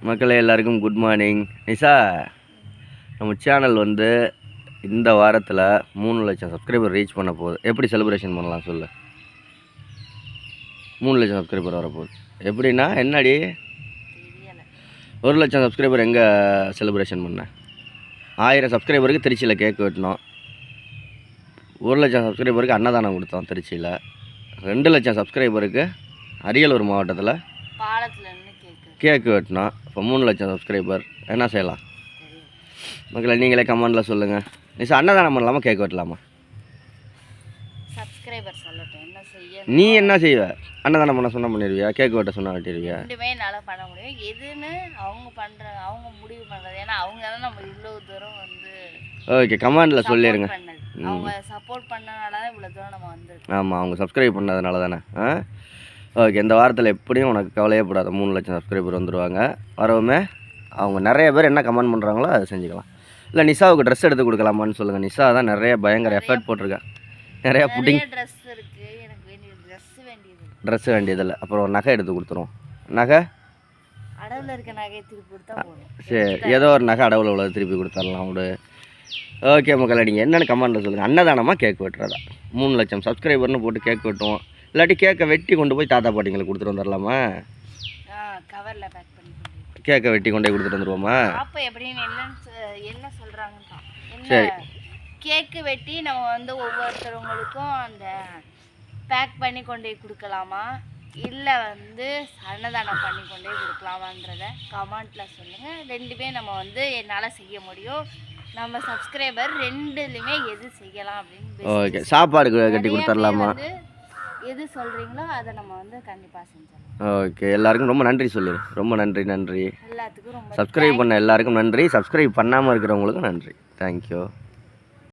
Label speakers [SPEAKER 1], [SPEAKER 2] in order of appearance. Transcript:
[SPEAKER 1] மக்களே எல்லாருக்கும் good morning. Nisha, நம்ம சேனல் வந்து இந்த வாரத்தில் 3 லட்சம் சப்ஸ்கிரைபர் ரீச் பண்ண போகுது. எப்படி செலிப்ரேஷன் பண்ணலாம் சொல்லு? 3 லட்சம் சப்ஸ்கிரைபர் வரப்போகுது. எப்படின்னா என்னடி 1 லட்சம் சப்ஸ்கிரைபர் எங்கே செலிப்ரேஷன் பண்ண? 1000 சப்ஸ்கிரைபருக்கு திருச்சியில் கேக் வெட்டினோம். 1 லட்சம் சப்ஸ்கிரைபருக்கு அன்னதானம் கொடுத்தோம் திருச்சியில். 2 லட்சம் சப்ஸ்கிரைபருக்கு அரியலூர் மாவட்டத்தில் கேக்கு வெட்டினோம். இப்போ 3 லட்சம் சப்ஸ்கிரைபர் என்ன செய்யலாம்? மக்களை நீங்களே கமெண்டில் சொல்லுங்கள். நிஷா, அன்னதானம் பண்ணலாமா கேக் வெட்டலாமா?
[SPEAKER 2] சப்ஸ்கிரைபர் சொல்லட்டும் என்ன செய்ய.
[SPEAKER 1] நீ என்ன செய்வ? அன்னதானம் பண்ண சொன்னால் பண்ணிடுவியா? கேக் வெட்ட சொன்னால் வெட்டிடுவியா?
[SPEAKER 2] ரெண்டுமே என்னால் பண்ண முடியும். எதுன்னு அவங்க முடிவு பண்ணுறது. ஏன்னா அவங்க தான் நம்ம இவ்வளோ தூரம் வந்து
[SPEAKER 1] ஓகே, கமெண்டில் சொல்லிடுங்க.
[SPEAKER 2] அவங்க சப்போர்ட் பண்ணனால தான் இவ்வளோ தூரம் நம்ம வந்துருக்கோம்.
[SPEAKER 1] ஆமாம், அவங்க சப்ஸ்கிரைப் பண்ணதுனால தானே. ஓகே, இந்த வாரத்தில் எப்படியும் உனக்கு கவலையப்படாத 3 லட்சம் சப்ஸ்கிரைபர் வந்துடுவாங்க. வரவுமே அவங்க நிறைய பேர் என்ன கமெண்ட் பண்ணுறாங்களோ அதை செஞ்சுக்கலாம். இல்லை நிஷாவுக்கு ட்ரெஸ் எடுத்து கொடுக்கலாமான்னு சொல்லுங்கள். நிஷா தான் நிறைய பயங்கர எஃபர்ட் போட்டிருக்கேன். நிறையா புட்டிங்
[SPEAKER 2] ட்ரெஸ் இருக்குது. எனக்கு
[SPEAKER 1] ட்ரெஸ் வேண்டியதில்லை. அப்புறம் ஒரு நகை எடுத்து கொடுத்துருவோம். நகை
[SPEAKER 2] அடவில் இருக்க நகையை திருப்பி கொடுத்தா போதும்.
[SPEAKER 1] சரி, ஏதோ ஒரு நகை அடவில் உள்ளதை திருப்பி கொடுத்துடலாம் விடு. ஓகே மக்களை, நீங்கள் என்னென்னு கமெண்டில் சொல்லுங்கள். அன்னதானமாக கேக் வெட்டுறதா? 3 லட்சம் சப்ஸ்கிரைபர்னு போட்டு கேக் வெட்டுவோம். இல்லாட்டி கேக்கை வெட்டி கொண்டு போய் தாத்தா பாட்டிங்களை கொடுத்துட்டு வந்துடலாமா?
[SPEAKER 2] கவரில் பேக் பண்ணி
[SPEAKER 1] கேக்கை வெட்டி கொண்டு போய் கொடுத்துட்டு வந்துடுவோமா?
[SPEAKER 2] அப்போ எப்படின்னு என்ன சொல்கிறாங்கன்னு
[SPEAKER 1] சரி,
[SPEAKER 2] கேக்கு வெட்டி நம்ம வந்து ஒவ்வொருத்தவங்களுக்கும் அந்த பேக் பண்ணி கொண்டு போய் கொடுக்கலாமா, இல்லை வந்து அன்னதானம் பண்ணி கொண்டு போய் கொடுக்கலாமான்றத கமெண்ட்டில் சொல்லுங்கள். ரெண்டுமே நம்ம வந்து என்னால் செய்ய முடியும். நம்ம சப்ஸ்கிரைபர் ரெண்டுலையுமே எது செய்யலாம் அப்படின்னு.
[SPEAKER 1] ஓகே, சாப்பாடு கட்டி கொடுத்துடலாமா?
[SPEAKER 2] எது சொல்கிறீங்களோ அதை நம்ம வந்து கண்டிப்பாக செஞ்சிடலாம்.
[SPEAKER 1] ஓகே, எல்லாருக்கும் ரொம்ப நன்றி சொல்லிடு. ரொம்ப நன்றி.
[SPEAKER 2] எல்லாத்துக்கும் ரொம்ப
[SPEAKER 1] சப்ஸ்கிரைப் பண்ண எல்லாருக்கும் நன்றி. சப்ஸ்கிரைப் பண்ணாமல் இருக்கிறவங்களுக்கும் நன்றி. தேங்க்யூ.